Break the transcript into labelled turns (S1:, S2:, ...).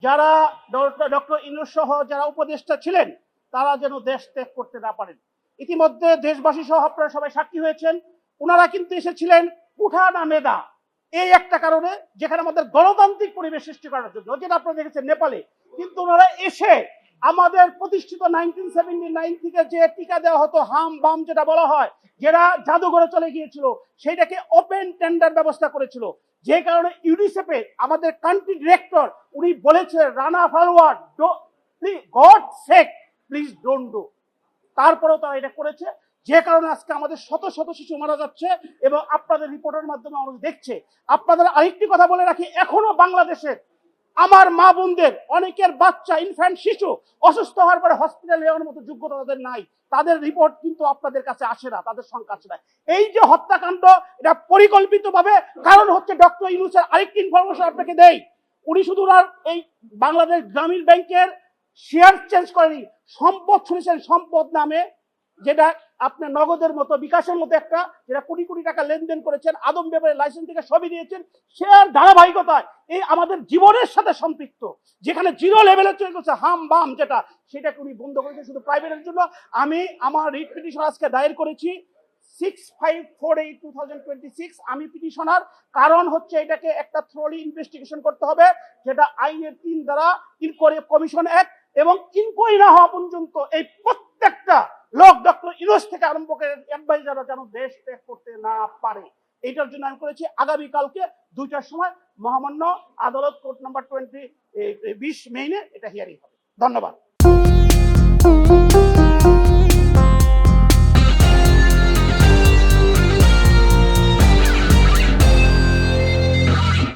S1: যারা ডক্টর ইউনূস সহ যারা উপদেষ্টা ছিলেন তারা যেন দেশ ত্যাগ করতে না পারেন। ইতিমধ্যে দেশবাসী সহ আপনারা সবাই সাক্ষী হয়েছেন, ওনারা কিন্তু এসেছিলেন কুঠা না মেধা এই একটা কারণে, যেখানে আমাদের গণতান্ত্রিক পরিবেশ সৃষ্টি করার জন্য, যেটা আপনারা দেখেছেন নেপালে। কিন্তু ওনারা এসে আমাদের প্রতিষ্ঠিত 1979 থেকে যে টিকা দেওয়া হতো হাম বাম যেটা বলা হয়, যারা জাদুঘরে চলে গিয়েছিল, সেইটাকে ওপেন টেন্ডার ব্যবস্থা করেছিল। যে কারণে ইউনিসেফে আমাদের কান্ট্রি ডিরেক্টর উনি বলেছে Rana forward God sake please don't do. তারপরেও তারা এটা করেছে, যে কারণে আজকে আমাদের শত শত শিশু মারা যাচ্ছে এবং আপনাদের রিপোর্টের মাধ্যমে আমরা দেখছে। আপনাদের আরেকটি কথা বলে রাখি, এখনো বাংলাদেশের আমার মা বোনদের অনেকের বাচ্চা ইনফ্যান্ট শিশু অসুস্থ হওয়ার পরে হসপিটালে যাওয়ার মতো যোগ্যতা তাদের নাই, তাদের রিপোর্ট কিন্তু আপনাদের কাছে আসে না, তাদের সংখ্যা আসে না। এই যে হত্যাকাণ্ড, এটা পরিকল্পিতভাবে, কারণ হচ্ছে ডক্টর ইউনূসের আরেকটি ইনফরমেশন আপনাকে দেই, উনি শুধু এই বাংলাদেশ গ্রামীণ ব্যাংকের শেয়ার চেঞ্জ করেনি, সম্পদ শুনেছেন, সম্পদ নামে যেটা আপনার নগদের মতো বিকাশের মতো একটা, যেটা কোটি কোটি টাকা লেনদেন করেছেন, আদম ব্যাপারে লাইসেন্স থেকে সবই দিয়েছেন, শেয়ার ধারাবাহিকতায় এই আমাদের জীবনের সাথে সম্পৃক্ত, যেখানে জিরো লেভেলে চলে গেছে হাম বাম যেটা, সেটাকে উনি বন্ধ করেছেন শুধু প্রাইভেটের জন্য। আমি আমার রিট পিটিশন আজকে দায়ের করেছি 6548/2026। আমি পিটিশনার, কারণ হচ্ছে এটাকে একটা থ্রোলি ইনভেস্টিগেশন করতে হবে, যেটা আইনের 3 ধারা ইনকোয়ারি কমিশন অ্যাক্ট, এবং ইনকোয়ারি না হওয়া পর্যন্ত এই প্রত্যেকটা লোক ডক্টর ইউনূস থেকে আরম্ভ করে অ্যাডভাইজাররা যেন দেশ ত্যাগ করতে না পারে, এইটার জন্য আমি করেছি। আগামীকালকে 2টার সময় মহামান্য আদালত কোর্ট নাম্বার 20 মেইনে এটা হিয়ারিং হবে। ধন্যবাদ।